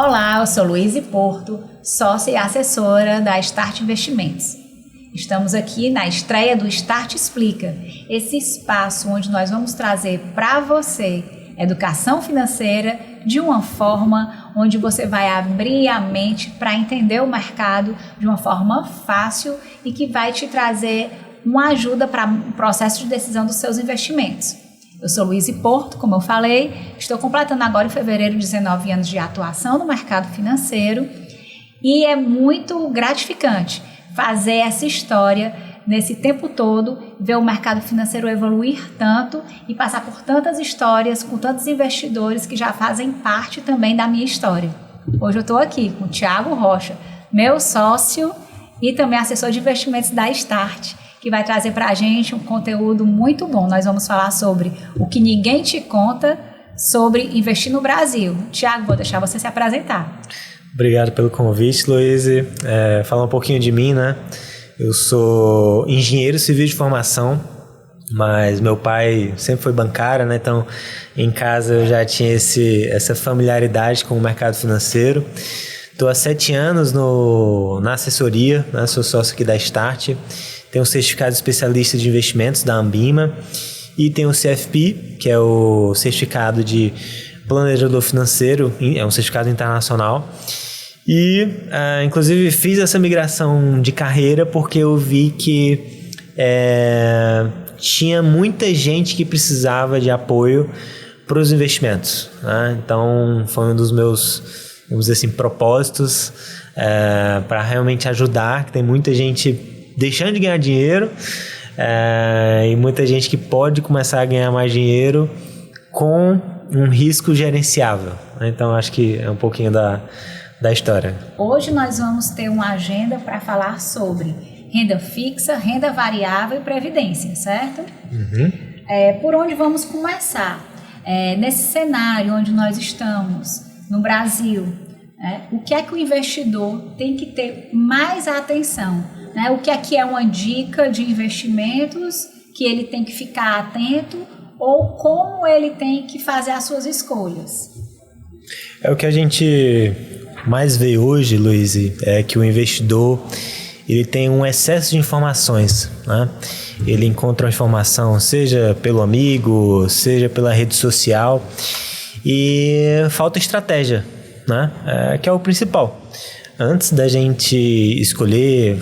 Olá, eu sou Luíse Porto, sócia e assessora da Start Investimentos. Estamos aqui na estreia do Start Explica, esse espaço onde nós vamos trazer para você educação financeira de uma forma onde você vai abrir a mente para entender o mercado de uma forma fácil e que vai te trazer uma ajuda para o processo de decisão dos seus investimentos. Eu sou Luíse Porto, como eu falei, estou completando agora em fevereiro 19 anos de atuação no mercado financeiro e é muito gratificante fazer essa história nesse tempo todo, ver o mercado financeiro evoluir tanto e passar por tantas histórias com tantos investidores que já fazem parte também da minha história. Hoje eu estou aqui com o Thiago Rocha, meu sócio e também assessor de investimentos da Start, que vai trazer para a gente um conteúdo muito bom. Nós vamos falar sobre o que ninguém te conta sobre investir no Brasil. Thiago, vou deixar você se apresentar. Obrigado pelo convite, Luíse. Falar um pouquinho de mim, né? Eu sou engenheiro civil de formação, mas meu pai sempre foi bancário, né? Então, em casa eu já tinha essa familiaridade com o mercado financeiro. Estou há 7 anos na assessoria, né? Sou sócio aqui da Start. Tenho um certificado de especialista de investimentos da Ambima e tenho o CFP, que é o certificado de planejador financeiro, é um certificado internacional. E, inclusive, fiz essa migração de carreira porque eu vi que tinha muita gente que precisava de apoio para os investimentos, né? Então, foi um dos meus, vamos dizer assim, propósitos para realmente ajudar, que tem muita gente deixando de ganhar dinheiro e muita gente que pode começar a ganhar mais dinheiro com um risco gerenciável. Então, acho que é um pouquinho da história. Hoje nós vamos ter uma agenda para falar sobre renda fixa, renda variável e previdência, certo? Uhum. Por onde vamos começar? Nesse cenário onde nós estamos, no Brasil, o que é que o investidor tem que ter mais atenção? O que aqui é uma dica de investimentos que ele tem que ficar atento ou como ele tem que fazer as suas escolhas? O que a gente mais vê hoje, Luíse, é que o investidor ele tem um excesso de informações, né? Ele encontra uma informação, seja pelo amigo, seja pela rede social, e falta estratégia, né? Que é o principal. Antes da gente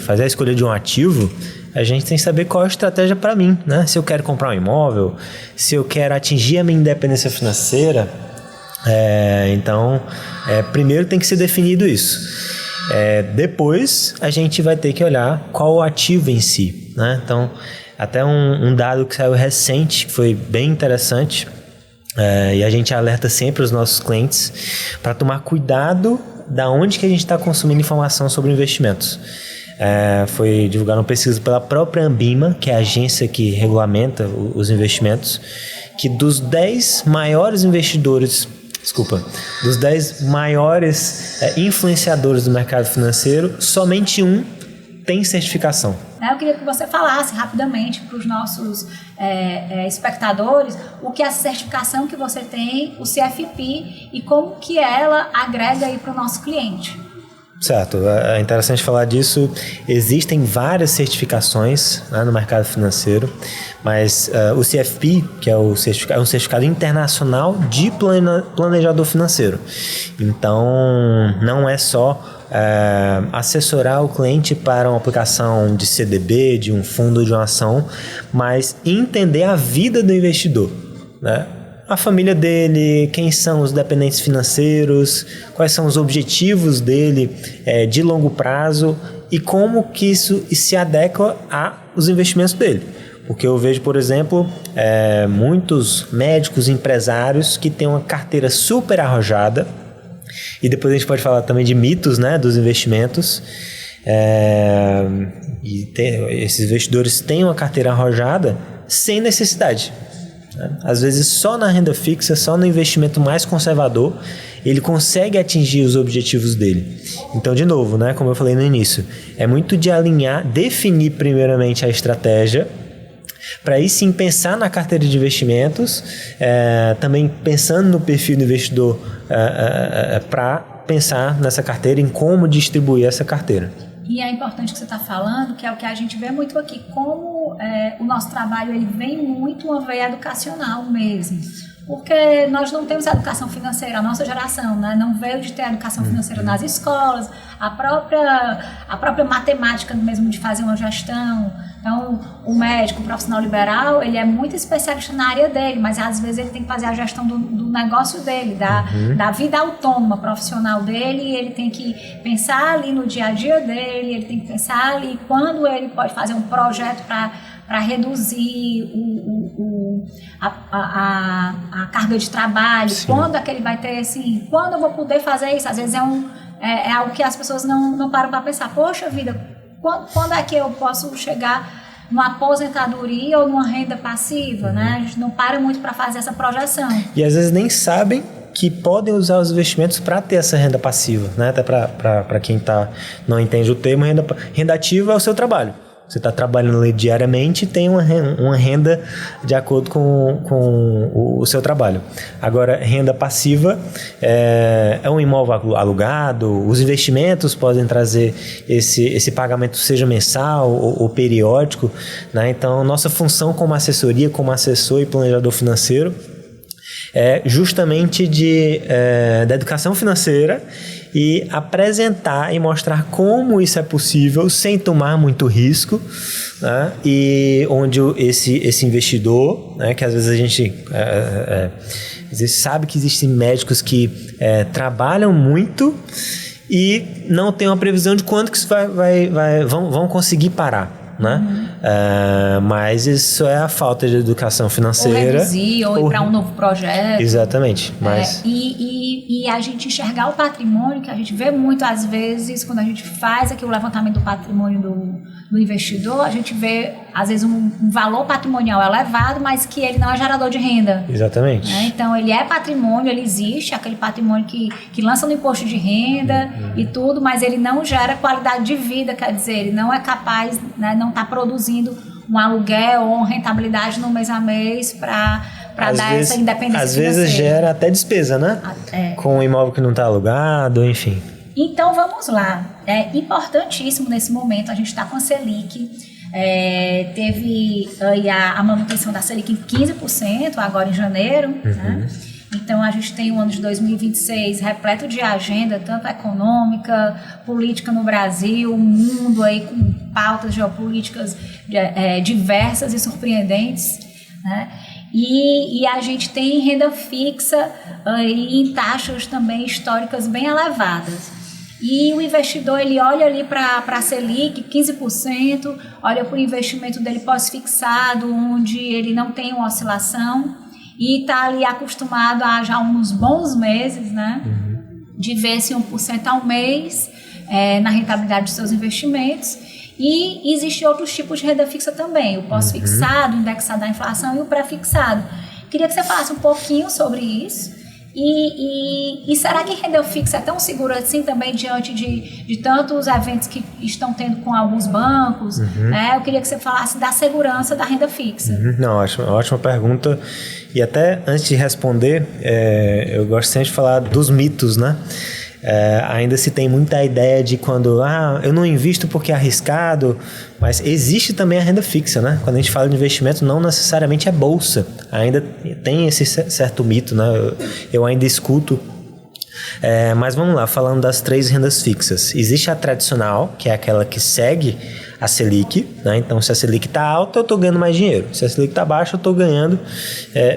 fazer a escolha de um ativo, a gente tem que saber qual é a estratégia para mim, né? Se eu quero comprar um imóvel, se eu quero atingir a minha independência financeira, então, primeiro tem que ser definido isso. Depois a gente vai ter que olhar qual o ativo em si, né? Então, até um dado que saiu recente, que foi bem interessante, e a gente alerta sempre os nossos clientes para tomar cuidado da onde que a gente está consumindo informação sobre investimentos. Foi divulgada uma pesquisa pela própria Ambima, que é a agência que regulamenta os investimentos, que dos 10 maiores influenciadores do mercado financeiro, somente um tem certificação. Eu queria que você falasse rapidamente para os nossos espectadores o que é a certificação que você tem, o CFP, e como que ela agrega aí para o nosso cliente. Certo, é interessante falar disso. Existem várias certificações, né, no mercado financeiro, mas o CFP, que é um certificado internacional de planejador financeiro. Então, não é só assessorar o cliente para uma aplicação de CDB, de um fundo, de uma ação, mas entender a vida do investidor, né? A família dele, quem são os dependentes financeiros, quais são os objetivos dele de longo prazo e como que isso se adequa aos investimentos dele. Porque eu vejo, por exemplo, muitos médicos, empresários que têm uma carteira super arrojada, e depois a gente pode falar também de mitos, né, dos investimentos, esses investidores têm uma carteira arrojada sem necessidade. Às vezes só na renda fixa, só no investimento mais conservador, ele consegue atingir os objetivos dele. Então, de novo, né, como eu falei no início, é muito de alinhar, definir primeiramente a estratégia, para aí sim pensar na carteira de investimentos, também pensando no perfil do investidor para pensar nessa carteira, em como distribuir essa carteira. E é importante que você está falando, que é o que a gente vê muito aqui, como o nosso trabalho ele vem muito uma veia educacional mesmo. Porque nós não temos educação financeira, a nossa geração, né, não veio de ter educação financeira nas escolas, a própria matemática mesmo de fazer uma gestão. Então, o médico, o profissional liberal, ele é muito especialista na área dele, mas às vezes ele tem que fazer a gestão do negócio dele, da vida autônoma profissional dele, e ele tem que pensar ali no dia a dia dele, ele tem que pensar ali quando ele pode fazer um projeto para reduzir a carga de trabalho. Sim. Quando é que ele vai ter, assim, quando eu vou poder fazer isso? Às vezes é algo que as pessoas não param para pensar. Poxa vida, quando é que eu posso chegar numa aposentadoria ou numa renda passiva, né? A gente não para muito para fazer essa projeção. E às vezes nem sabem que podem usar os investimentos para ter essa renda passiva, né? Até para quem não entende o termo, renda ativa é o seu trabalho. Você está trabalhando ali diariamente e tem uma renda de acordo com o seu trabalho. Agora, renda passiva é um imóvel alugado, os investimentos podem trazer esse pagamento, seja mensal ou periódico, né? Então, nossa função como assessoria, como assessor e planejador financeiro, é justamente da educação financeira e apresentar e mostrar como isso é possível sem tomar muito risco, né? E onde esse investidor, né, que às vezes a gente às vezes sabe que existem médicos que trabalham muito e não tem uma previsão de quando que isso vão conseguir parar. Né? Mas isso é a falta de educação financeira. Ou reduzir, ou ir para um novo projeto. Exatamente. Mas... E a gente enxergar o patrimônio, que a gente vê muito às vezes, quando a gente faz aqui o levantamento do patrimônio do investidor, a gente vê às vezes um valor patrimonial elevado, mas que ele não é gerador de renda. Exatamente. Então ele é patrimônio, ele existe, aquele patrimônio que lança no imposto de renda e tudo, mas ele não gera qualidade de vida, quer dizer, ele não é capaz, né, não está produzindo um aluguel ou uma rentabilidade no mês a mês para dar essa independência financeira. Às vezes gera até despesa, né? Com um imóvel que não está alugado, enfim. Então vamos lá. É importantíssimo nesse momento, a gente está com a Selic, teve aí a manutenção da Selic em 15% agora em janeiro, né? Então a gente tem o ano de 2026 repleto de agenda, tanto econômica, política no Brasil, o mundo aí com pautas geopolíticas diversas e surpreendentes, né? E a gente tem renda fixa aí em taxas também históricas bem elevadas. E o investidor, ele olha ali para a Selic, 15%, olha para o investimento dele pós-fixado, onde ele não tem uma oscilação, e está ali acostumado a já uns bons meses, né, de ver esse 1% ao mês na rentabilidade dos seus investimentos. E existem outros tipos de renda fixa também, o pós-fixado, o indexado à inflação e o pré-fixado. Queria que você falasse um pouquinho sobre isso. E será que renda fixa é tão segura assim também diante de tantos eventos que estão tendo com alguns bancos? Eu queria que você falasse da segurança da renda fixa. Não, ótima pergunta. E até antes de responder, eu gosto sempre de falar dos mitos, né? Ainda se tem muita ideia de quando eu não invisto porque é arriscado, mas existe também a renda fixa, né? Quando a gente fala de investimento, não necessariamente é bolsa, ainda tem esse certo mito, né? Eu ainda escuto. Mas vamos lá, falando das 3 rendas fixas. Existe a tradicional, que é aquela que segue a Selic, né? Então se a Selic está alta, eu estou ganhando mais dinheiro, se a Selic está baixa, eu estou ganhando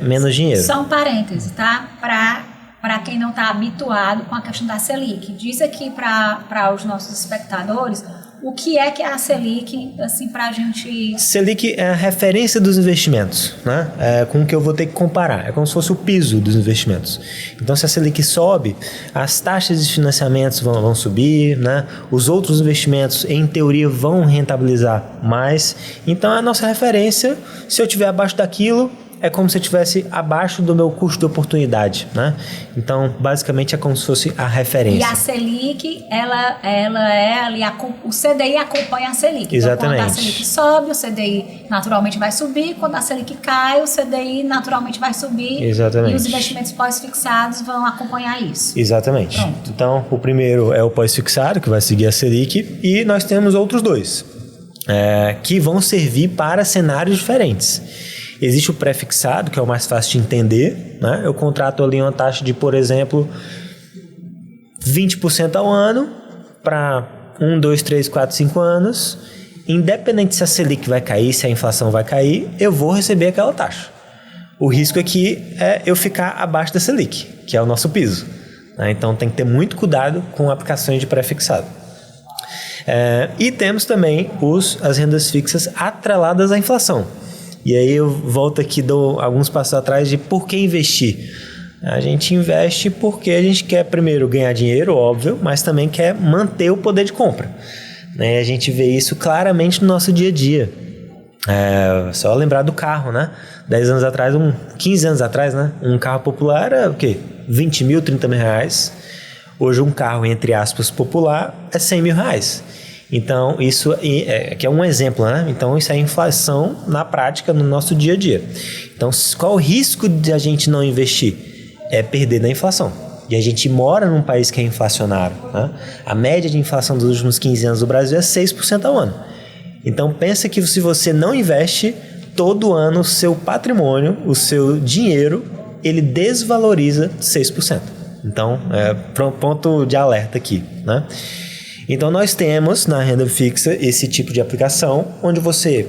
menos dinheiro. Só um parêntese, tá? Para quem não está habituado com a questão da Selic. Diz aqui para os nossos espectadores o que é a Selic, assim, para a gente... Selic é a referência dos investimentos, né? Com o que eu vou ter que comparar. É como se fosse o piso dos investimentos. Então, se a Selic sobe, as taxas de financiamentos vão subir, né? Os outros investimentos, em teoria, vão rentabilizar mais. Então, é a nossa referência. Se eu estiver abaixo daquilo, é como se eu estivesse abaixo do meu custo de oportunidade, né? Então, basicamente, é como se fosse a referência. E a Selic, ela é ali, o CDI acompanha a Selic. Exatamente. Então, quando a Selic sobe, o CDI naturalmente vai subir. Quando a Selic cai, o CDI naturalmente vai subir. Exatamente. E os investimentos pós-fixados vão acompanhar isso. Exatamente. Pronto. Então, o primeiro é o pós-fixado, que vai seguir a Selic, e nós temos outros dois, que vão servir para cenários diferentes. Existe o pré-fixado, que é o mais fácil de entender, né? Eu contrato ali uma taxa de, por exemplo, 20% ao ano para 1, 2, 3, 4, 5 anos. Independente se a Selic vai cair, se a inflação vai cair, eu vou receber aquela taxa. O risco aqui é eu ficar abaixo da Selic, que é o nosso piso, né? Então tem que ter muito cuidado com aplicações de pré-fixado. E temos também as rendas fixas atreladas à inflação. E aí eu volto aqui, dou alguns passos atrás de por que investir. A gente investe porque a gente quer primeiro ganhar dinheiro, óbvio, mas também quer manter o poder de compra, né? A gente vê isso claramente no nosso dia a dia. Só lembrar do carro, né? 10 anos atrás, 15 anos atrás, né? Um carro popular era o quê? 20 mil, 30 mil reais. Hoje um carro, entre aspas, popular é 100 mil reais. Então, isso aqui é um exemplo, né? Então, isso é inflação na prática, no nosso dia a dia. Então, qual o risco de a gente não investir? É perder na inflação. E a gente mora num país que é inflacionário, né? A média de inflação dos últimos 15 anos do Brasil é 6% ao ano. Então, pensa que se você não investe, todo ano o seu patrimônio, o seu dinheiro, ele desvaloriza 6%. Então, ponto de alerta aqui, né? Então, nós temos na renda fixa esse tipo de aplicação, onde você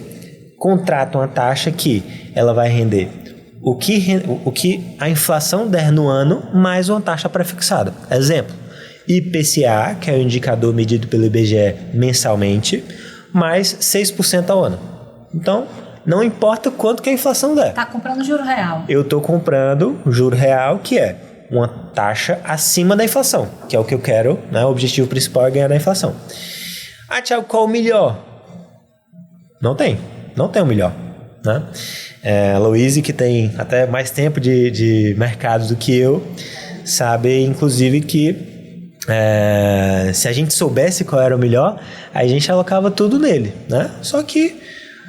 contrata uma taxa que ela vai render o que a inflação der no ano, mais uma taxa pré-fixada. Exemplo, IPCA, que é o indicador medido pelo IBGE mensalmente, mais 6% ao ano. Então, não importa quanto que a inflação der. Está comprando juro real. Eu estou comprando juro real, que é uma taxa acima da inflação, que é o que eu quero, né? O objetivo principal é ganhar da inflação. Thiago, qual o melhor? Não tem o melhor, né? A Louise, que tem até mais tempo de mercado do que eu, sabe, inclusive, que se a gente soubesse qual era o melhor, a gente alocava tudo nele, né? Só que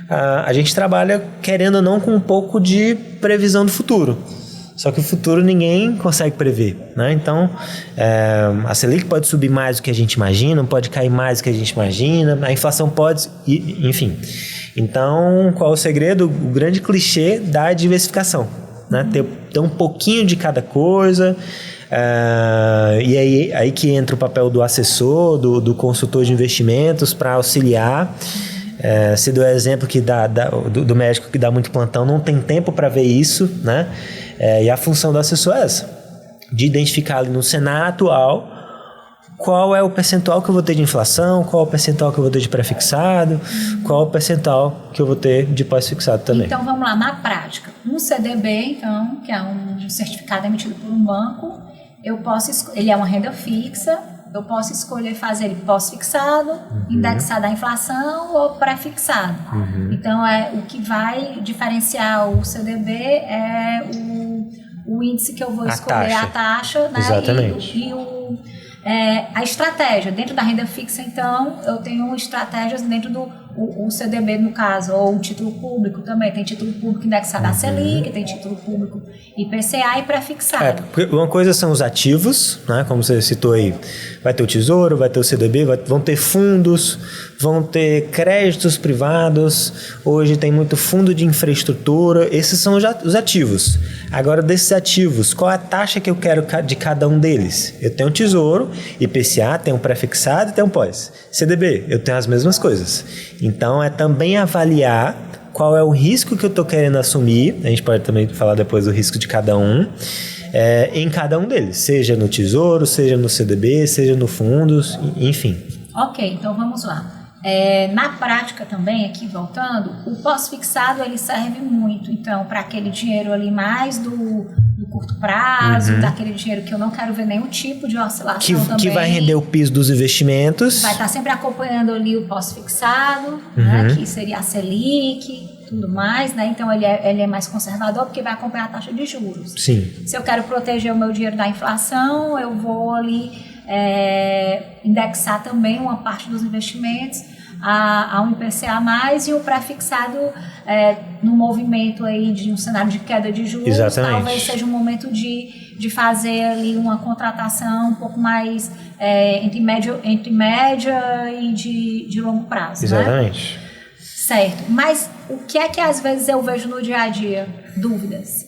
a gente trabalha, querendo ou não, com um pouco de previsão do futuro. Só que o futuro ninguém consegue prever, né? Então, a Selic pode subir mais do que a gente imagina, pode cair mais do que a gente imagina, a inflação pode, enfim. Então, qual é o segredo? O grande clichê da diversificação, né? Ter um pouquinho de cada coisa, e aí que entra o papel do assessor, do consultor de investimentos para auxiliar. Se deu exemplo que do médico que dá muito plantão, não tem tempo para ver isso, né? E a função do assessor é essa, de identificar ali no cenário atual qual é o percentual que eu vou ter de inflação, qual é o percentual que eu vou ter de pré-fixado, qual é o percentual que eu vou ter de pós-fixado também. Então vamos lá, na prática, um CDB, então, que é um certificado emitido por um banco, ele é uma renda fixa, eu posso escolher fazer ele pós-fixado, indexado à inflação ou pré-fixado. Então, o que vai diferenciar o CDB é o índice que eu vou escolher, a taxa, né? Exatamente. A estratégia. Dentro da renda fixa, então, eu tenho estratégias dentro do o CDB, no caso, ou o título público também. Tem título público indexado à Selic, tem título público IPCA e pré-fixado. Porque uma coisa são os ativos, né? Como você citou aí, vai ter o Tesouro, vai ter o CDB, vão ter fundos, vão ter créditos privados, hoje tem muito fundo de infraestrutura, esses são os ativos. Agora, desses ativos, qual é a taxa que eu quero de cada um deles? Eu tenho o Tesouro, IPCA, tenho um pré-fixado e tenho um pós. CDB, eu tenho as mesmas coisas. Então, é também avaliar qual é o risco que eu estou querendo assumir, a gente pode também falar depois do risco de cada um, em cada um deles, seja no Tesouro, seja no CDB, seja no fundos, enfim. Ok, então vamos lá. Na prática também, aqui voltando, o pós-fixado ele serve muito, então, para aquele dinheiro ali mais do curto prazo, daquele dinheiro que eu não quero ver nenhum tipo de oscilação também. Que vai render o piso dos investimentos. Vai estar sempre acompanhando ali o pós-fixado, né, que seria a Selic. tudo mais, né? Então ele é mais conservador porque vai acompanhar a taxa de juros. Sim. Se eu quero proteger o meu dinheiro da inflação, eu vou ali indexar também uma parte dos investimentos a um IPCA+, e o pré-fixado no movimento aí de um cenário de queda de juros. Exatamente. Talvez seja um momento de fazer ali uma contratação um pouco mais entre média e de longo prazo. Exatamente. Né? Certo. Mas o que é que às vezes eu vejo no dia a dia? Dúvidas.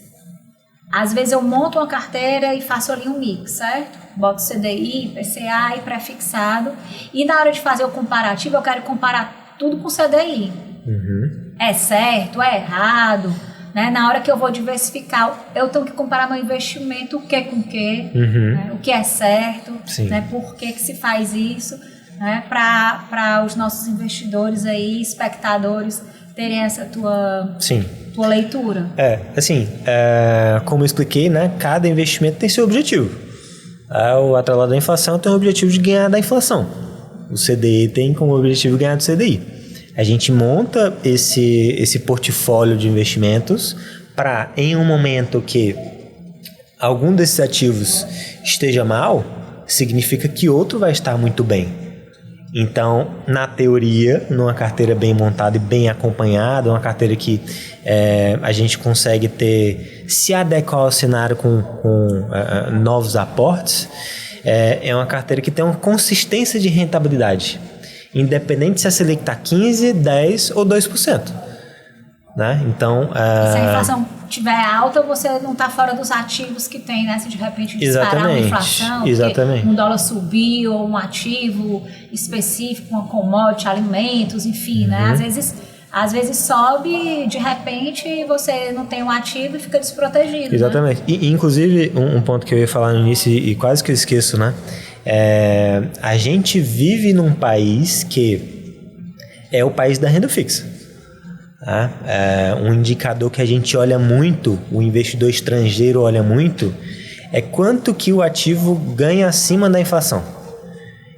Às vezes eu monto uma carteira e faço ali um mix, certo? Boto CDI, IPCA e pré-fixado. E na hora de fazer o comparativo, eu quero comparar tudo com CDI. Uhum. É certo? É errado? Né? Na hora que eu vou diversificar, eu tenho que comparar meu investimento o que com o que, né? O que é certo, né? Por que se faz isso, né? Para os nossos investidores aí, espectadores, terem essa tua leitura. Como eu expliquei, né? Cada investimento tem seu objetivo. O atrelado da inflação tem o objetivo de ganhar da inflação. O CDI tem como objetivo ganhar do CDI. A gente monta esse portfólio de investimentos para, em um momento que algum desses ativos esteja mal, significa que outro vai estar muito bem. Então, na teoria, numa carteira bem montada e bem acompanhada, uma carteira que a gente consegue se adequar ao cenário com novos aportes, é uma carteira que tem uma consistência de rentabilidade, independente se a Selic está 15%, 10% ou 2%. Né? Então, se a inflação estiver alta, você não está fora dos ativos que tem, né? Se de repente disparar uma inflação, um dólar subir, ou um ativo específico, uma commodity, alimentos, enfim, né? Às vezes sobe, de repente você não tem um ativo e fica desprotegido. Exatamente. Né? E, inclusive, um ponto que eu ia falar no início e quase que eu esqueço, né? A gente vive num país que é o país da renda fixa. Um indicador que a gente olha muito, o investidor estrangeiro olha muito, é quanto que o ativo ganha acima da inflação.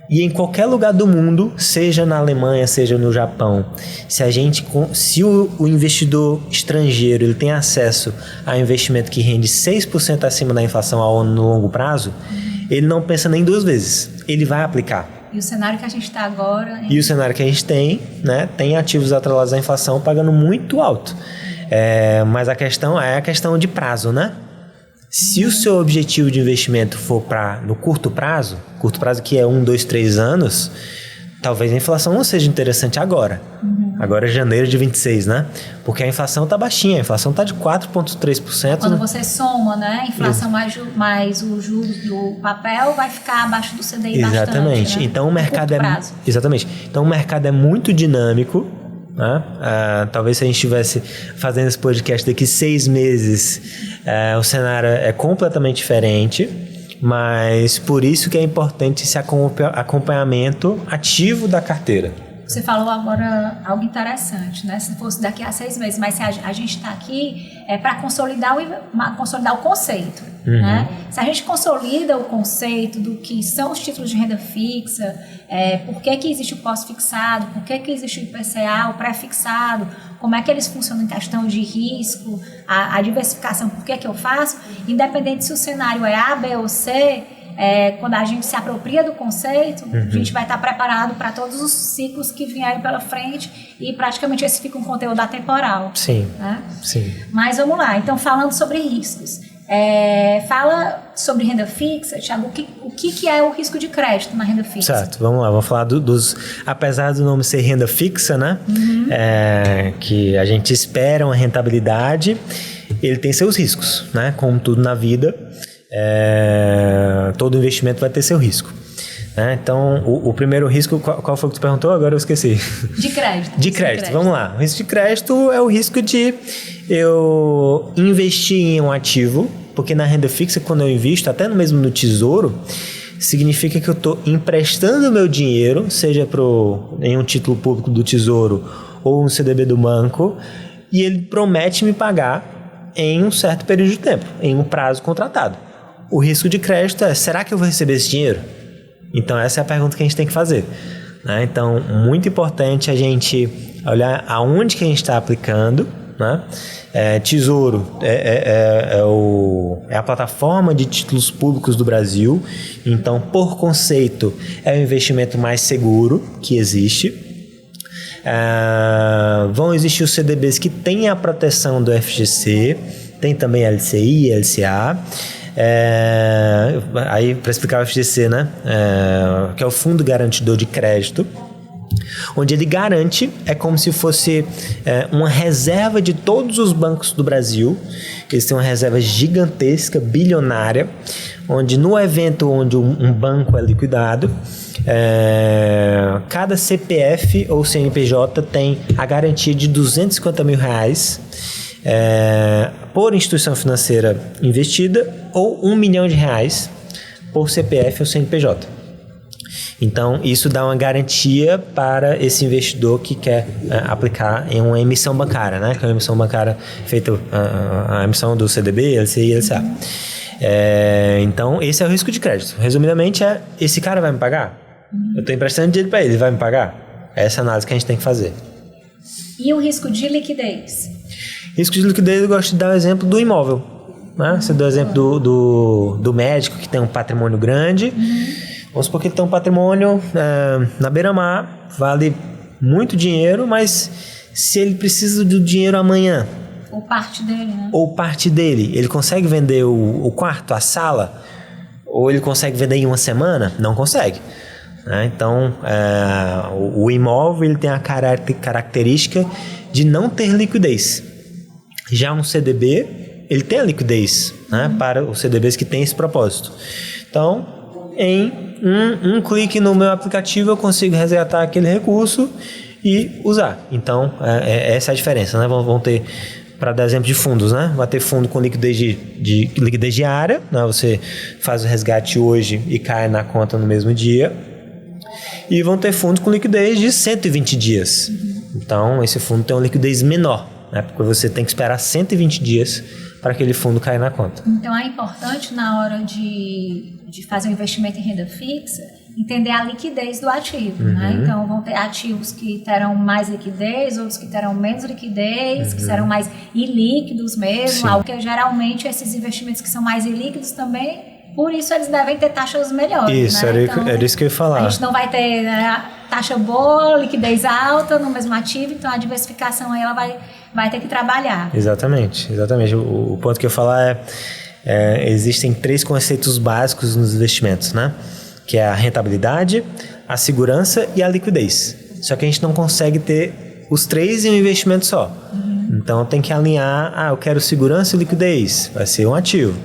E em qualquer lugar do mundo, seja na Alemanha, seja no Japão, se o investidor estrangeiro ele tem acesso a investimento que rende 6% acima da inflação ao ano no longo prazo, ele não pensa nem duas vezes, ele vai aplicar. E o cenário que a gente está agora... E o cenário que a gente tem, né, tem ativos atrelados à inflação pagando muito alto. Mas a questão é a questão de prazo, né? Se o seu objetivo de investimento for no curto prazo que é 1, 2, 3 anos, talvez a inflação não seja interessante agora. Agora é janeiro de 26, né? Porque a inflação está baixinha, a inflação está de 4,3%. Quando você soma, né? A inflação mais os juros do papel vai ficar abaixo do CDI bastante. Exatamente. Né? Então o mercado exatamente. Então o mercado é muito dinâmico. Né? Talvez se a gente estivesse fazendo esse podcast daqui 6 meses, o cenário é completamente diferente. Mas por isso que é importante esse acompanhamento ativo da carteira. Você falou agora algo interessante, né? Se fosse daqui a 6 meses, mas se a gente está aqui para consolidar o conceito. Né? Se a gente consolida o conceito do que são os títulos de renda fixa, por que existe o pós-fixado, por que existe o IPCA, o pré-fixado, como é que eles funcionam em questão de risco, a diversificação, por que eu faço, independente se o cenário é A, B ou C, quando a gente se apropria do conceito, a gente vai estar preparado para todos os ciclos que vierem pela frente e praticamente esse fica um conteúdo atemporal. Sim, né? Sim. Mas vamos lá, então falando sobre riscos. Fala sobre renda fixa, Thiago, o que é o risco de crédito na renda fixa? Certo, vamos lá, vamos falar apesar do nome ser renda fixa, né? Que a gente espera uma rentabilidade, ele tem seus riscos, né? Como tudo na vida, todo investimento vai ter seu risco. Então, o primeiro risco, qual foi que tu perguntou? Agora eu esqueci. De crédito. De crédito, vamos lá. O risco de crédito é o risco de eu investir em um ativo, porque na renda fixa, quando eu invisto, até mesmo no tesouro, significa que eu estou emprestando meu dinheiro, seja em um título público do tesouro ou um CDB do banco, e ele promete me pagar em um certo período de tempo, em um prazo contratado. O risco de crédito será que eu vou receber esse dinheiro? Então essa é a pergunta que a gente tem que fazer. né? Então, muito importante a gente olhar aonde que a gente está aplicando, né? Tesouro é a plataforma de títulos públicos do Brasil. Então, por conceito, é o investimento mais seguro que existe. Vão existir os CDBs que têm a proteção do FGC, tem também LCI, LCA. Aí, para explicar o FGC, né? Que é o Fundo Garantidor de Crédito, onde ele garante, é como se fosse uma reserva de todos os bancos do Brasil. Eles têm uma reserva gigantesca, bilionária, onde no evento onde um banco é liquidado, cada CPF ou CNPJ tem a garantia de R$250 mil por instituição financeira investida ou R$1 milhão por CPF ou CNPJ. Então, isso dá uma garantia para esse investidor que quer aplicar em uma emissão bancária, né? Que é uma emissão bancária feita, a emissão do CDB, LCI e LCA. Então, esse é o risco de crédito. Resumidamente, esse cara vai me pagar? Eu estou emprestando dinheiro para ele vai me pagar? Essa é a análise que a gente tem que fazer. E o risco de liquidez? Risco de liquidez, eu gosto de dar o exemplo do imóvel, né? Você deu o exemplo do médico que tem um patrimônio grande. Vamos supor que ele tem um patrimônio na beira-mar, vale muito dinheiro, mas se ele precisa do dinheiro amanhã... Ou parte dele, né? Ou parte dele. Ele consegue vender o quarto, a sala? Ou ele consegue vender em uma semana? Não consegue. Então, o imóvel ele tem a característica de não ter liquidez. Já um CDB, ele tem a liquidez, né, para os CDBs que têm esse propósito. Então, em um clique no meu aplicativo, eu consigo resgatar aquele recurso e usar. Então, essa é a diferença, né? Vão ter, para dar exemplo de fundos, né? Vai ter fundo com liquidez de liquidez diária, né? Você faz o resgate hoje e cai na conta no mesmo dia. E vão ter fundos com liquidez de 120 dias. Então, esse fundo tem uma liquidez menor, né? Porque você tem que esperar 120 dias para aquele fundo cair na conta. Então, é importante, na hora de fazer um investimento em renda fixa, entender a liquidez do ativo, né? Então, vão ter ativos que terão mais liquidez, outros que terão menos liquidez, que serão mais ilíquidos mesmo, algo que geralmente esses investimentos que são mais ilíquidos também, por isso eles devem ter taxas melhores. Isso, né? era isso que eu ia falar. A gente não vai ter taxa boa, liquidez alta no mesmo ativo, então a diversificação aí ela vai ter que trabalhar. Exatamente. O ponto que eu ia falar existem 3 conceitos básicos nos investimentos, né? Que é a rentabilidade, a segurança e a liquidez. Só que a gente não consegue ter os 3 em um investimento só. Então tem que alinhar, eu quero segurança e liquidez, vai ser um ativo.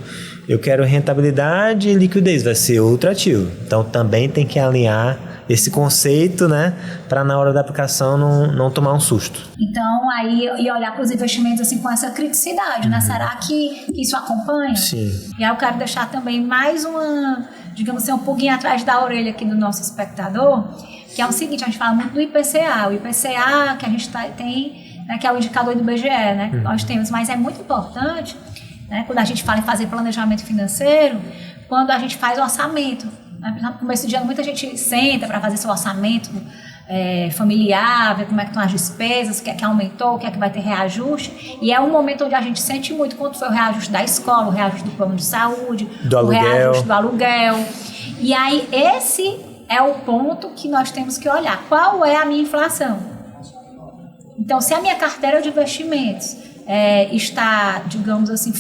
Eu quero rentabilidade e liquidez, vai ser outro ativo. Então também tem que alinhar esse conceito, né, para na hora da aplicação não tomar um susto. Então aí e olhar para os investimentos assim com essa criticidade, né? Será que isso acompanha? Sim. E aí eu quero deixar também mais uma, digamos assim, um pouquinho atrás da orelha aqui do nosso espectador, que é o seguinte: a gente fala muito do IPCA. O IPCA que a gente tem, né, que é o indicador do IBGE, né, que nós temos, mas é muito importante, né, quando a gente fala em fazer planejamento financeiro, quando a gente faz o orçamento. No começo de ano, muita gente senta para fazer seu orçamento familiar, ver como é que estão as despesas, o que é que aumentou, o que é que vai ter reajuste. E é um momento onde a gente sente muito quanto foi o reajuste da escola, o reajuste do plano de saúde, o reajuste do aluguel. E aí, esse é o ponto que nós temos que olhar. Qual é a minha inflação? Então, se a minha carteira de investimentos está, digamos assim,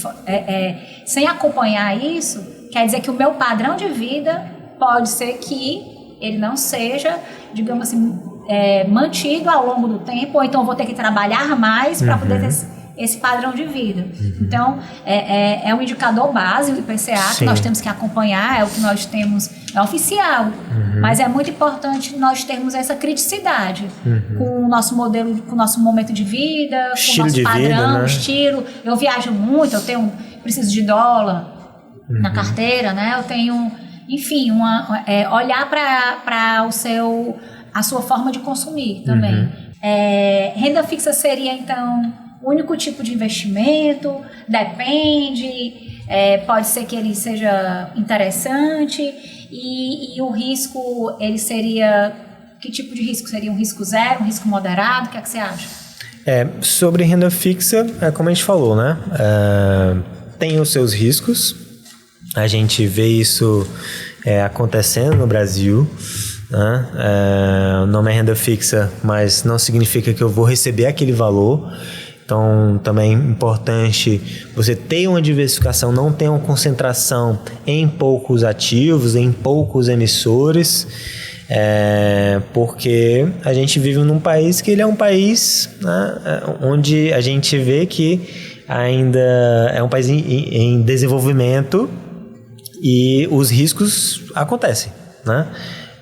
sem acompanhar isso, quer dizer que o meu padrão de vida pode ser que ele não seja, digamos assim, mantido ao longo do tempo, ou então eu vou ter que trabalhar mais para poder ter esse padrão de vida. Então, é um indicador base, o IPCA, Sim. que nós temos que acompanhar, é o que nós temos, é oficial, mas é muito importante nós termos essa criticidade com o nosso modelo, com o nosso momento de vida, com o nosso padrão, vida, né? Estilo. Eu viajo muito, preciso de dólar na carteira, né? Eu tenho, enfim, olhar para a sua forma de consumir também. Renda fixa seria, então, o único tipo de investimento? Depende, pode ser que ele seja interessante e o risco, ele seria Que tipo de risco? Seria um risco zero, um risco moderado? O que é que você acha? Sobre renda fixa, como a gente falou, né? Tem os seus riscos. A gente vê isso acontecendo no Brasil. Né? O nome é renda fixa, mas não significa que eu vou receber aquele valor. Então, também é importante você ter uma diversificação, não ter uma concentração em poucos ativos, em poucos emissores, porque a gente vive num país que ele é um país, né, onde a gente vê que ainda é um país em desenvolvimento e os riscos acontecem, né?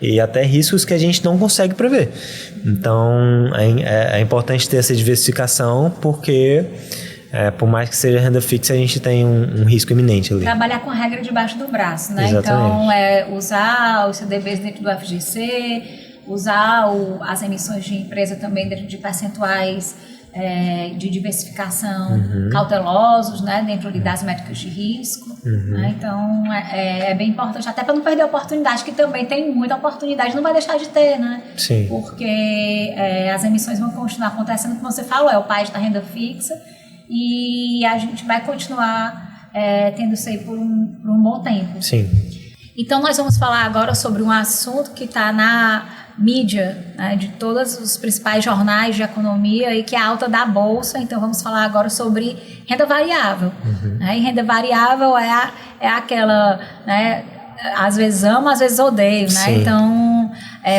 E até riscos que a gente não consegue prever. Então, é importante ter essa diversificação, porque por mais que seja renda fixa, a gente tem um risco iminente ali. Trabalhar com a regra debaixo do braço, né? Exatamente. Então, usar os CDBs dentro do FGC, usar as emissões de empresa também dentro de percentuais de diversificação cautelosos, né, dentro das métricas de risco. Né? Então, é bem importante, até para não perder a oportunidade, que também tem muita oportunidade, não vai deixar de ter, né? Sim. Porque as emissões vão continuar acontecendo, como você falou, é o país da renda fixa, e a gente vai continuar tendo isso aí por um bom tempo. Sim. Então, nós vamos falar agora sobre um assunto que está na mídia, né, de todos os principais jornais de economia, e que é a alta da bolsa. Então vamos falar agora sobre renda variável. Né? E renda variável é aquela, né, às vezes amo, às vezes odeio, né? Então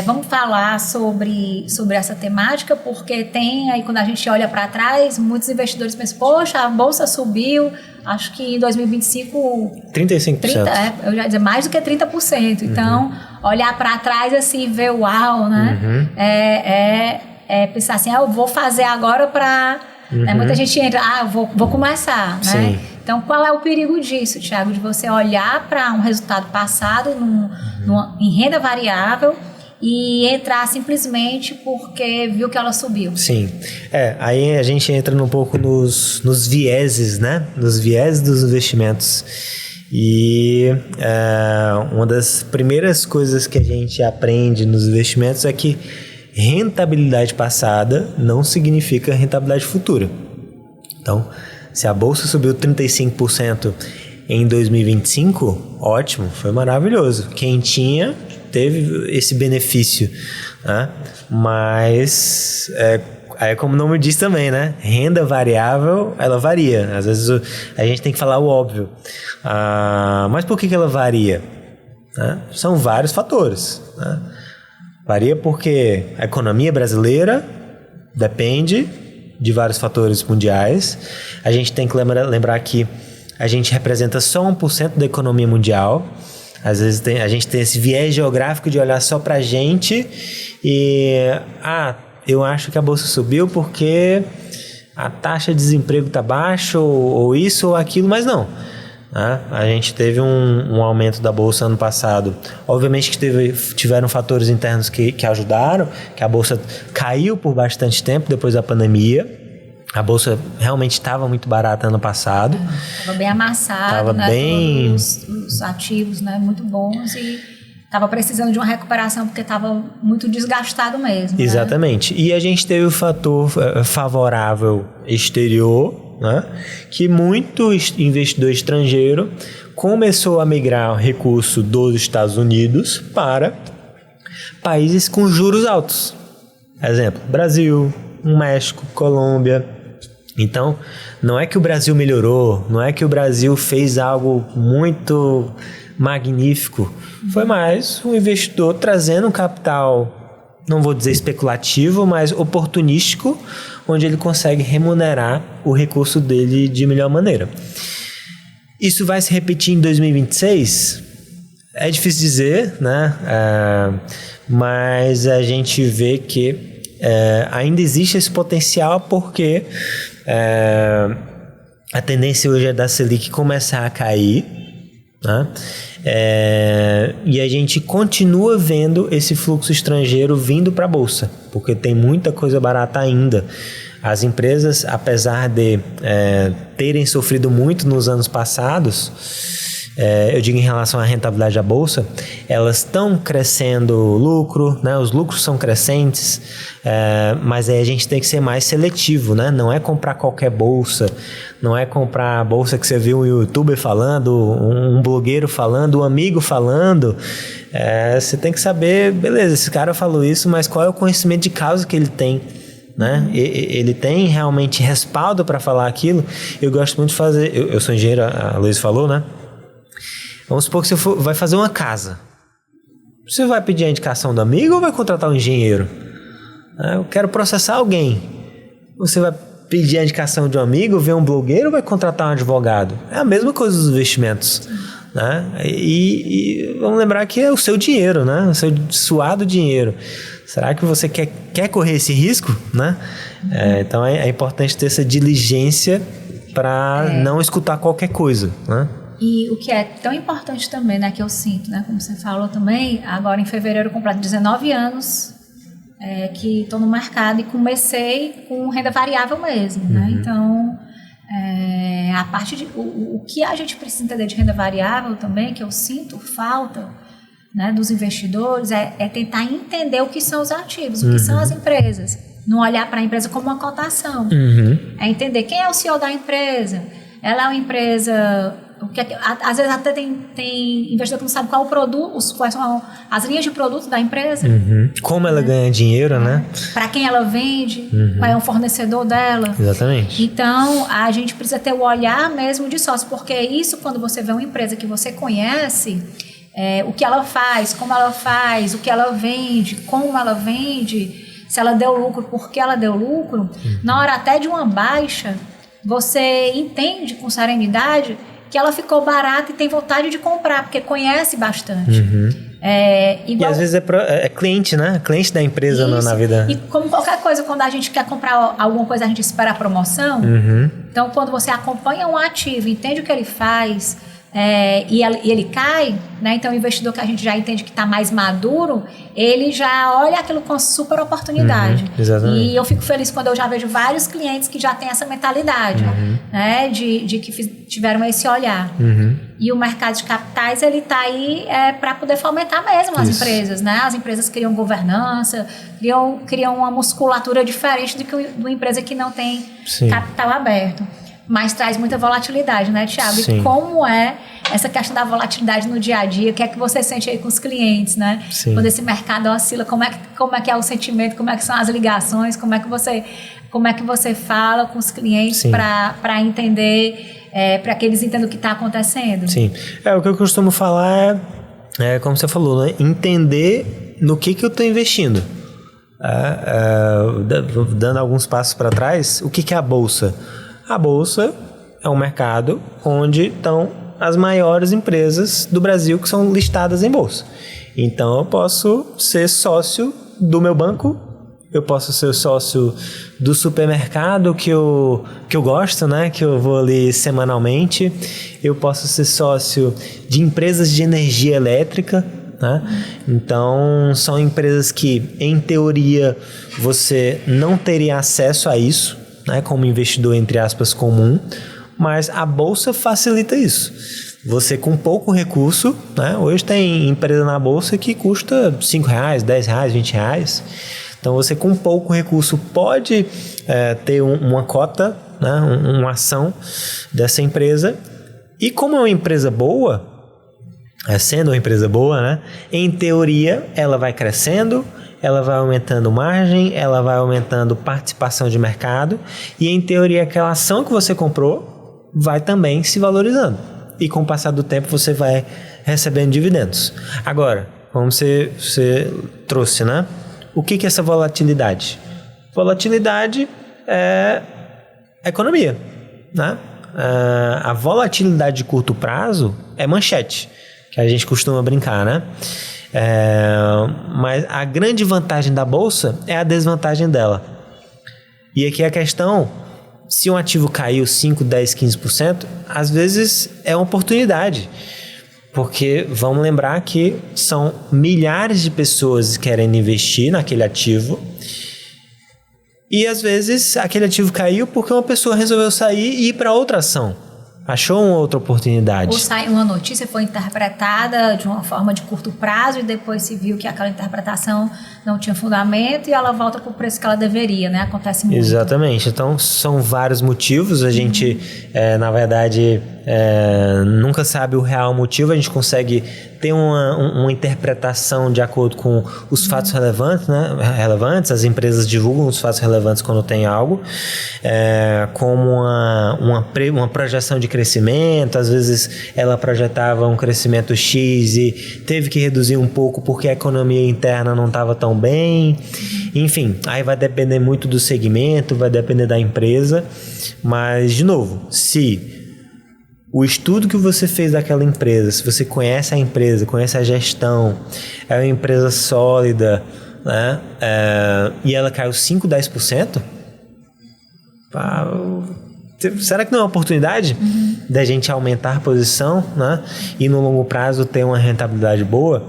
vamos falar sobre essa temática, porque tem aí, quando a gente olha para trás, muitos investidores pensam, poxa, a bolsa subiu, acho que em 2025 35%. Eu já ia dizer mais do que 30%. Então, olhar para trás assim, ver uau, né? Pensar assim, eu vou fazer agora para... Muita gente entra, eu vou começar, né? Sim. Então, qual é o perigo disso, Thiago? De você olhar para um resultado passado em renda variável e entrar simplesmente porque viu que ela subiu. Sim. Aí a gente entra um pouco nos vieses, né? Nos vieses dos investimentos. E uma das primeiras coisas que a gente aprende nos investimentos é que rentabilidade passada não significa rentabilidade futura. Então, se a bolsa subiu 35% em 2025, ótimo, foi maravilhoso. Quem tinha teve esse benefício, né? Mas como o nome diz também, né? Renda variável, ela varia. Às vezes a gente tem que falar o óbvio. Mas por que ela varia? Né? São vários fatores, né? Varia porque a economia brasileira depende de vários fatores mundiais. A gente tem que lembrar que a gente representa só 1% da economia mundial. Às vezes a gente tem esse viés geográfico de olhar só pra gente e... eu acho que a bolsa subiu porque a taxa de desemprego está baixa ou isso ou aquilo, mas não. A gente teve um aumento da bolsa ano passado. Obviamente que tiveram fatores internos que ajudaram, que a bolsa caiu por bastante tempo depois da pandemia. A bolsa realmente estava muito barata ano passado. Estava bem amassado, né? Todos os ativos, né? Muito bons, e estava precisando de uma recuperação porque estava muito desgastado mesmo. Exatamente. Né? E a gente teve o fator favorável exterior, né? Que muito investidor estrangeiro começou a migrar recurso dos Estados Unidos para países com juros altos. Exemplo, Brasil, México, Colômbia. Então, não é que o Brasil melhorou, não é que o Brasil fez algo muito magnífico. Foi mais um investidor trazendo um capital, não vou dizer especulativo, mas oportunístico, onde ele consegue remunerar o recurso dele de melhor maneira. Isso vai se repetir em 2026? É difícil dizer, né? Mas a gente vê que ainda existe esse potencial, porque a tendência hoje é da Selic começar a cair, né? E a gente continua vendo esse fluxo estrangeiro vindo para a Bolsa, porque tem muita coisa barata ainda. As empresas, apesar de terem sofrido muito nos anos passados, eu digo em relação à rentabilidade da bolsa, elas estão crescendo lucro, né? Os lucros são crescentes, mas aí a gente tem que ser mais seletivo, né? Não é comprar qualquer bolsa, não é comprar a bolsa que você viu um youtuber falando, um blogueiro falando, um amigo falando. Você tem que saber, beleza, esse cara falou isso, mas qual é o conhecimento de causa que ele tem? Né? Ele tem realmente respaldo para falar aquilo. Eu gosto muito de fazer, eu sou engenheiro, a Luiz falou, né? Vamos supor que você vai fazer uma casa. Você vai pedir a indicação do amigo ou vai contratar um engenheiro? Eu quero processar alguém. Você vai pedir a indicação de um amigo, ver um blogueiro ou vai contratar um advogado? É a mesma coisa dos investimentos, né? E vamos lembrar que é o seu dinheiro, né? O seu suado dinheiro. Será que você quer correr esse risco, né? Então é importante ter essa diligência para não escutar qualquer coisa, né? E o que é tão importante também, né, que eu sinto, né, como você falou também, agora em fevereiro eu completo 19 anos que estou no mercado e comecei com renda variável mesmo, né? Então, a parte de o que a gente precisa entender de renda variável também, que eu sinto falta, né, dos investidores, é tentar entender o que são os ativos, o que são as empresas. Não olhar para a empresa como uma cotação. É entender quem é o CEO da empresa. Ela é uma empresa... às vezes até tem investidor que não sabe qual o produto, quais são as linhas de produto da empresa. Como ela ganha dinheiro, né? Para quem ela vende, qual é o fornecedor dela. Exatamente. Então, a gente precisa ter o olhar mesmo de sócio, porque isso, quando você vê uma empresa que você conhece... o que ela faz, como ela faz, o que ela vende, como ela vende, se ela deu lucro, por que ela deu lucro, na hora até de uma baixa, você entende com serenidade que ela ficou barata e tem vontade de comprar, porque conhece bastante. E às vezes é cliente, né? Cliente da empresa na vida. E como qualquer coisa, quando a gente quer comprar alguma coisa, a gente espera a promoção. Então, quando você acompanha um ativo, entende o que ele faz... e ele cai, né? Então o investidor que a gente já entende que está mais maduro, ele já olha aquilo com super oportunidade. Exatamente. E eu fico feliz quando eu já vejo vários clientes que já têm essa mentalidade, né? De que tiveram esse olhar. E o mercado de capitais, ele está aí para poder fomentar mesmo as empresas, né? As empresas criam governança, criam uma musculatura diferente do que uma empresa que não tem capital aberto. Mas traz muita volatilidade, né, Thiago? Sim. E como é essa questão da volatilidade no dia a dia? O que é que você sente aí com os clientes, né? Sim. Quando esse mercado oscila, como é que é o sentimento, como é que são as ligações, como é que você fala com os clientes para entender, para que eles entendam o que está acontecendo? Sim. O que eu costumo falar como você falou, né? Entender no que eu estou investindo. Dando alguns passos para trás, o que é a Bolsa? A Bolsa é um mercado onde estão as maiores empresas do Brasil que são listadas em Bolsa. Então, eu posso ser sócio do meu banco, eu posso ser sócio do supermercado que eu gosto, né? Que eu vou ali semanalmente. Eu posso ser sócio de empresas de energia elétrica, né? Então, são empresas que, em teoria, você não teria acesso a isso, né, como investidor, entre aspas, comum, mas a Bolsa facilita isso. Você com pouco recurso, né, hoje tem empresa na Bolsa que custa R$5, R$10, R$20. Então você com pouco recurso pode ter uma cota, né, uma ação dessa empresa. E como é uma empresa boa, sendo uma empresa boa, né, em teoria ela vai crescendo, ela vai aumentando margem, ela vai aumentando participação de mercado e, em teoria, aquela ação que você comprou vai também se valorizando. E, com o passar do tempo, você vai recebendo dividendos. Agora, como você trouxe, né? O que é essa volatilidade? Volatilidade é economia, né? A volatilidade de curto prazo é manchete, que a gente costuma brincar, né? Mas a grande vantagem da Bolsa é a desvantagem dela. E aqui a questão, se um ativo caiu 5, 10, 15%, às vezes é uma oportunidade. Porque vamos lembrar que são milhares de pessoas querendo investir naquele ativo. E às vezes aquele ativo caiu porque uma pessoa resolveu sair e ir para outra ação. achou uma outra oportunidade. Ou sai uma notícia, foi interpretada de uma forma de curto prazo e depois se viu que aquela interpretação não tinha fundamento e ela volta para o preço que ela deveria, né? Acontece muito. Exatamente. Então, são vários motivos. A gente, na verdade, nunca sabe o real motivo. A gente consegue ter uma interpretação de acordo com os fatos relevantes, né? As empresas divulgam os fatos relevantes quando tem algo, como uma projeção de crescimento. Às vezes ela projetava um crescimento X e teve que reduzir um pouco porque a economia interna não estava tão bem. Enfim, aí vai depender muito do segmento, vai depender da empresa. Mas, de novo, se o estudo que você fez daquela empresa, se você conhece a empresa, conhece a gestão, é uma empresa sólida, né? E ela caiu 5%, 10%, será que não é uma oportunidade da gente aumentar a posição, né? E no longo prazo ter uma rentabilidade boa?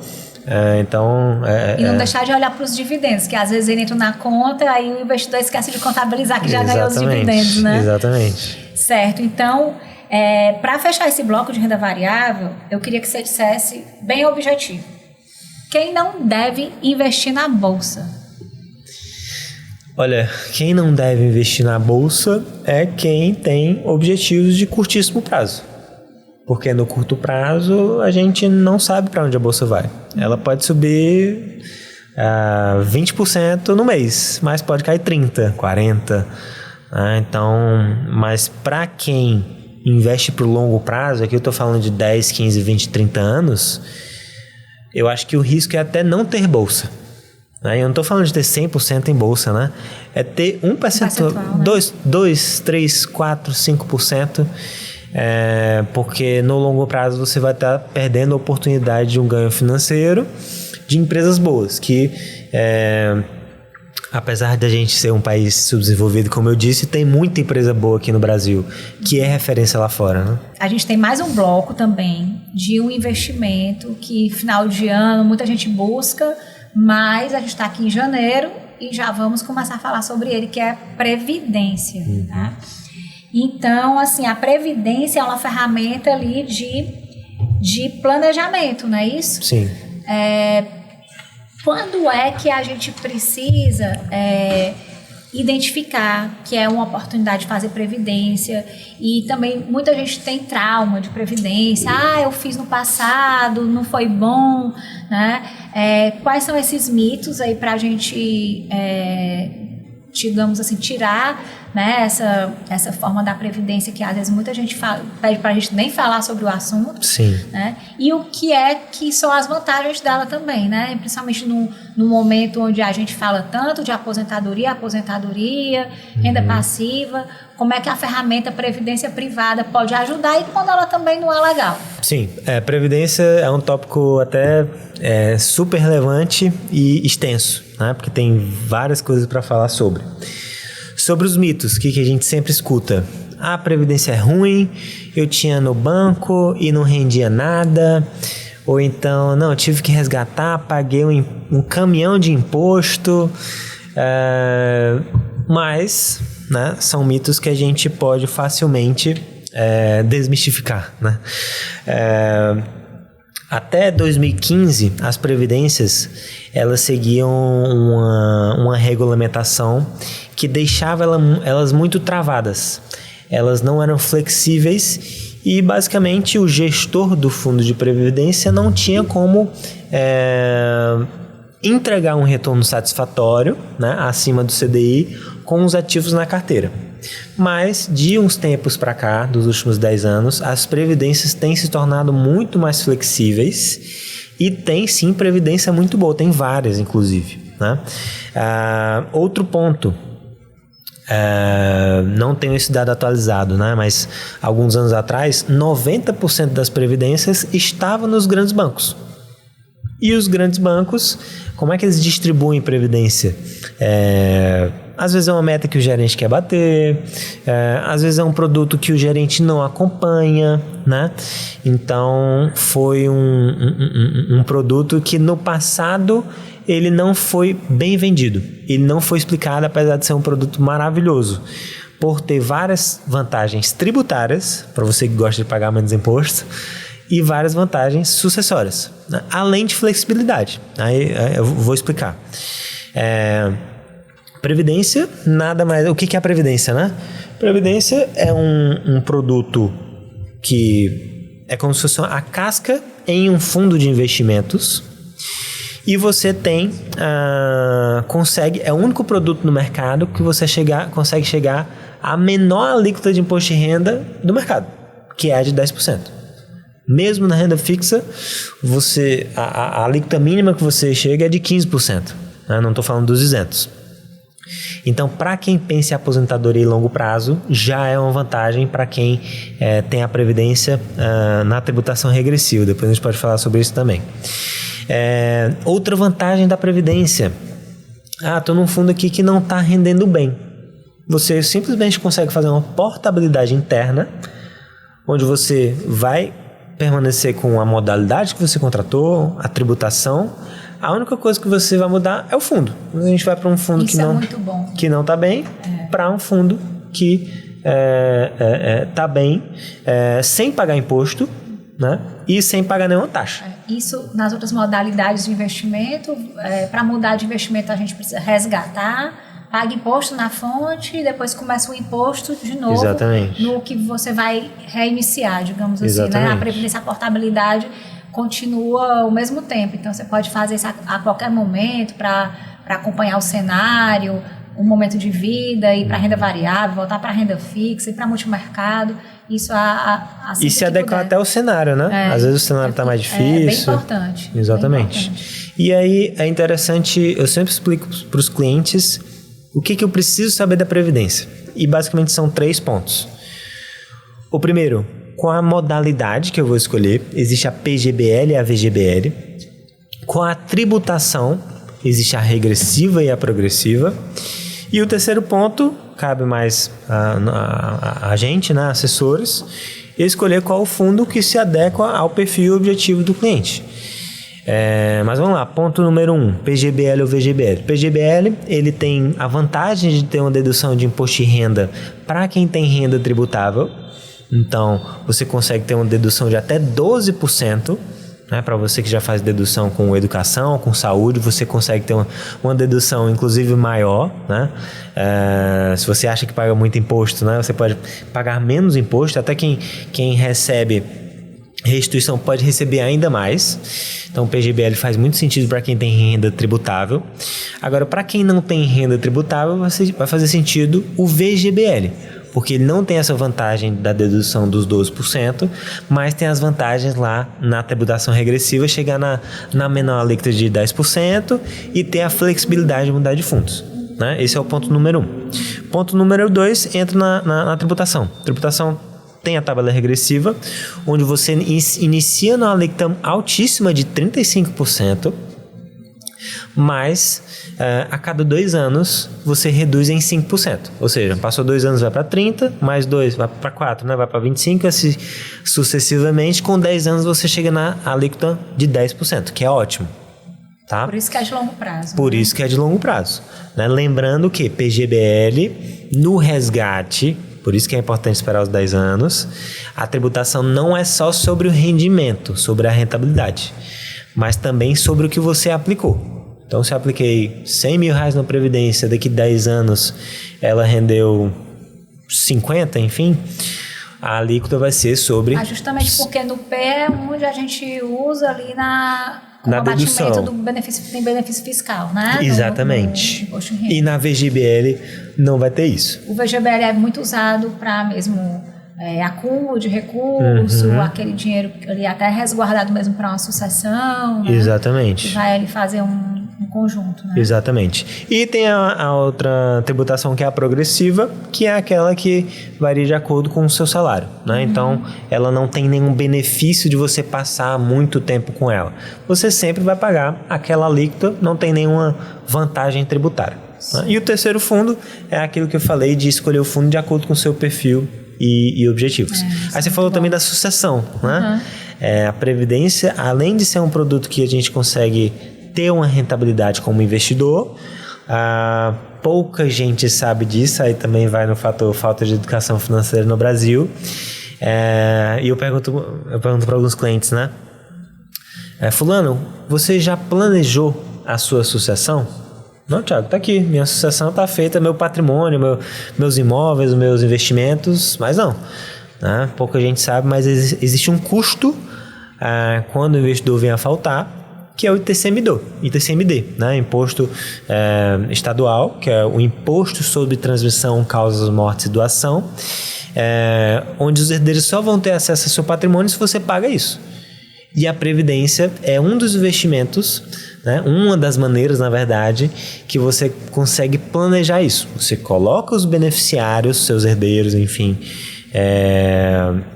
E não deixar de olhar para os dividendos, que às vezes ele entra na conta, aí o investidor esquece de contabilizar que já ganhou os dividendos, né? Exatamente. Certo, então, para fechar esse bloco de renda variável, eu queria que você dissesse bem objetivo. Quem não deve investir na bolsa? Olha, quem não deve investir na bolsa é quem tem objetivos de curtíssimo prazo. Porque no curto prazo a gente não sabe para onde a bolsa vai. Ela pode subir 20% no mês, mas pode cair 30%, 40%. Então, mas para quem investe para o longo prazo, aqui eu estou falando de 10, 15, 20, 30 anos, eu acho que o risco é até não ter bolsa. Eu não estou falando de ter 100% em bolsa, né? É ter 1%, né? 2, 3, 4, 5%. Porque no longo prazo você vai estar perdendo a oportunidade de um ganho financeiro de empresas boas, que apesar de a gente ser um país subdesenvolvido, como eu disse, tem muita empresa boa aqui no Brasil, que é referência lá fora, né? A gente tem mais um bloco também de um investimento que final de ano muita gente busca, mas a gente está aqui em janeiro e já vamos começar a falar sobre ele, que é previdência, tá? Então, assim, a previdência é uma ferramenta ali de planejamento, não é isso? Sim. Quando é que a gente precisa identificar que é uma oportunidade de fazer previdência? E também muita gente tem trauma de previdência. Eu fiz no passado, não foi bom, né? Quais são esses mitos aí para a gente, digamos assim, tirar, né, essa forma da previdência que às vezes muita gente pede para a gente nem falar sobre o assunto. Sim. Né? E o que são as vantagens dela também, né? Principalmente no momento onde a gente fala tanto de aposentadoria, renda passiva, como é que a ferramenta previdência privada pode ajudar e quando ela também não é legal. Sim, previdência é um tópico até super relevante e extenso, né? Porque tem várias coisas para falar sobre. Sobre os mitos, que a gente sempre escuta. A previdência é ruim, eu tinha no banco e não rendia nada. Ou então, não, eu tive que resgatar, paguei um caminhão de imposto. Mas, né, são mitos que a gente pode facilmente desmistificar, né? Até 2015, as previdências elas seguiam uma regulamentação que deixava elas muito travadas. Elas não eram flexíveis e, basicamente, o gestor do fundo de previdência não tinha como entregar um retorno satisfatório, né, acima do CDI com os ativos na carteira. Mas, de uns tempos para cá, dos últimos 10 anos, as previdências têm se tornado muito mais flexíveis e tem sim previdência muito boa, tem várias inclusive, né? Outro ponto, não tenho esse dado atualizado, né? Mas alguns anos atrás, 90% das previdências estavam nos grandes bancos. E os grandes bancos, como é que eles distribuem previdência? Às vezes é uma meta que o gerente quer bater, às vezes é um produto que o gerente não acompanha, né? Então, foi um produto que no passado ele não foi bem vendido. Ele não foi explicado, apesar de ser um produto maravilhoso. por ter várias vantagens tributárias, para você que gosta de pagar menos imposto, e várias vantagens sucessórias, né? Além de flexibilidade. Aí eu vou explicar. Previdência, nada mais... O que é a Previdência, né? Previdência é um produto que é como se fosse a casca em um fundo de investimentos, e você tem... é o único produto no mercado que você consegue chegar à menor alíquota de imposto de renda do mercado, que é a de 10%. Mesmo na renda fixa, a alíquota mínima que você chega é de 15%. Né? Não estou falando dos isentos. Então, para quem pensa em aposentadoria em longo prazo, já é uma vantagem para quem tem a previdência na tributação regressiva. Depois a gente pode falar sobre isso também. Outra vantagem da previdência. Estou num fundo aqui que não está rendendo bem. Você simplesmente consegue fazer uma portabilidade interna, onde você vai permanecer com a modalidade que você contratou, a tributação. A única coisa que você vai mudar é o fundo. A gente vai para um fundo que não está bem, para um fundo que está bem, sem pagar imposto, né? E sem pagar nenhuma taxa. Isso nas outras modalidades de investimento. Para mudar de investimento, a gente precisa resgatar, paga imposto na fonte e depois começa o imposto de novo. Exatamente. No que você vai reiniciar, digamos assim. Né? A previdência, a portabilidade continua ao mesmo tempo. Então, você pode fazer isso a qualquer momento para acompanhar o cenário, um momento de vida, ir para renda variável, voltar para renda fixa, ir para multimercado. Isso assim e se adequar até ao cenário, né? Às vezes o cenário está mais difícil. É bem importante. Exatamente. Bem importante. E aí é interessante, eu sempre explico para os clientes o que eu preciso saber da Previdência. E basicamente são 3 pontos. O primeiro, com a modalidade que eu vou escolher, existe a PGBL e a VGBL. Com a tributação, existe a regressiva e a progressiva. E o terceiro ponto, cabe mais a gente, né, assessores, escolher qual o fundo que se adequa ao perfil e objetivo do cliente. Mas vamos lá, ponto número 1, PGBL ou VGBL. PGBL, ele tem a vantagem de ter uma dedução de imposto de renda para quem tem renda tributável. Então, você consegue ter uma dedução de até 12%, né? Para você que já faz dedução com educação, com saúde, você consegue ter uma dedução inclusive maior, né? Se você acha que paga muito imposto, né? Você pode pagar menos imposto, até quem recebe restituição pode receber ainda mais. Então o PGBL faz muito sentido para quem tem renda tributável. Agora, para quem não tem renda tributável, vai fazer sentido o VGBL, porque ele não tem essa vantagem da dedução dos 12%, mas tem as vantagens lá na tributação regressiva, chegar na menor alíquota de 10% e ter a flexibilidade de mudar de fundos. Né? Esse é o ponto número 1. Ponto número 2, entra na tributação. Tributação tem a tabela regressiva, onde você inicia numa alíquota altíssima de 35%, mas a cada 2 anos você reduz em 5%. Ou seja, passou 2 anos vai para 30%, mais 2 vai para 4%, né? Vai para 25%, assim sucessivamente. Com 10 anos você chega na alíquota de 10%, que é ótimo. Tá? Por isso que é de longo prazo. Por isso que é de longo prazo. Né? Lembrando que PGBL, no resgate, por isso que é importante esperar os 10 anos, a tributação não é só sobre o rendimento, sobre a rentabilidade, mas também sobre o que você aplicou. Então, se eu apliquei R$100 mil na Previdência, daqui 10 anos ela rendeu 50, enfim, a alíquota vai ser sobre... justamente porque no P é onde a gente usa ali na dedução do benefício, tem benefício fiscal, né? Exatamente. E na VGBL não vai ter isso. O VGBL é muito usado para mesmo acúmulo de recurso, aquele dinheiro ali até resguardado mesmo para uma sucessão. Né? Exatamente. Que vai ali fazer um conjunto. Né? Exatamente. E tem a outra tributação que é a progressiva, que é aquela que varia de acordo com o seu salário. Né? Então, ela não tem nenhum benefício de você passar muito tempo com ela. Você sempre vai pagar aquela alíquota, não tem nenhuma vantagem tributária. Né? E o terceiro fundo é aquilo que eu falei de escolher o fundo de acordo com o seu perfil e objetivos. Aí você falou também da sucessão. Né? A Previdência, além de ser um produto que a gente consegue ter uma rentabilidade como investidor, Pouca gente sabe disso, aí também vai no fator falta de educação financeira no Brasil. E eu pergunto para alguns clientes, né? Fulano, você já planejou a sua sucessão? Não, Thiago, tá aqui, minha sucessão tá feita, meu patrimônio, meus imóveis, meus investimentos, mas não. Né? Pouca gente sabe, mas existe um custo quando o investidor vem a faltar, que é o ITCMD, né? Imposto estadual, que é o Imposto sobre Transmissão, Causas, Mortes e Doação, onde os herdeiros só vão ter acesso ao seu patrimônio se você paga isso. E a Previdência é um dos investimentos, né? Uma das maneiras, na verdade, que você consegue planejar isso. Você coloca os beneficiários, seus herdeiros, enfim,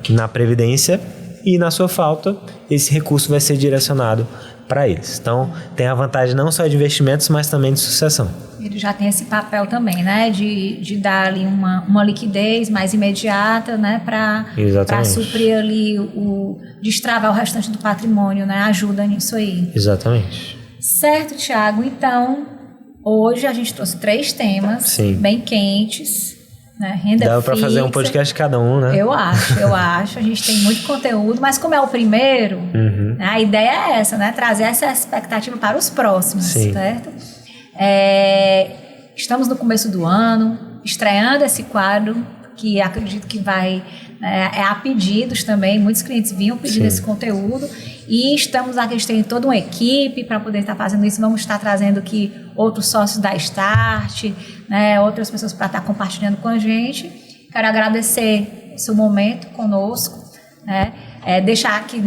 na Previdência, e na sua falta, esse recurso vai ser direcionado para eles. Então, tem a vantagem não só de investimentos, mas também de sucessão. Ele já tem esse papel também, né? De dar ali uma liquidez mais imediata, né? Para suprir ali destravar o restante do patrimônio, né? Ajuda nisso aí. Exatamente. Certo, Thiago. Então, hoje a gente trouxe 3 temas bem quentes. Né? Renda Dá para fazer um podcast cada um, né? Eu acho. A gente tem muito conteúdo, mas como é o primeiro, né, a ideia é essa, né? Trazer essa expectativa para os próximos, certo? Estamos no começo do ano, estreando esse quadro, que acredito que vai... a pedidos também, muitos clientes vinham pedindo esse conteúdo, e estamos aqui, a gente tem toda uma equipe para poder estar fazendo isso. Vamos estar trazendo aqui outros sócios da Start, né, outras pessoas para estar compartilhando com a gente. Quero agradecer o seu momento conosco, né, deixar aqui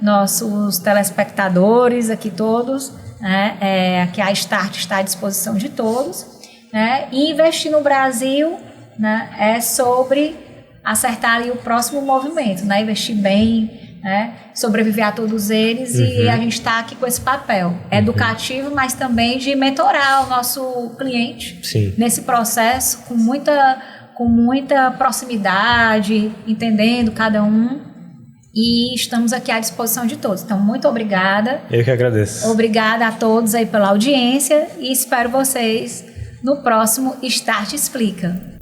nossos telespectadores aqui todos, né, que a Start está à disposição de todos, né, e investir no Brasil, né, é sobre acertar ali o próximo movimento, né, investir bem, né, sobreviver a todos eles, e a gente está aqui com esse papel educativo, mas também de mentorar o nosso cliente nesse processo com muita proximidade, entendendo cada um, e estamos aqui à disposição de todos. Então, muito obrigada. Eu que agradeço. Obrigada a todos aí pela audiência, e espero vocês no próximo Start Explica.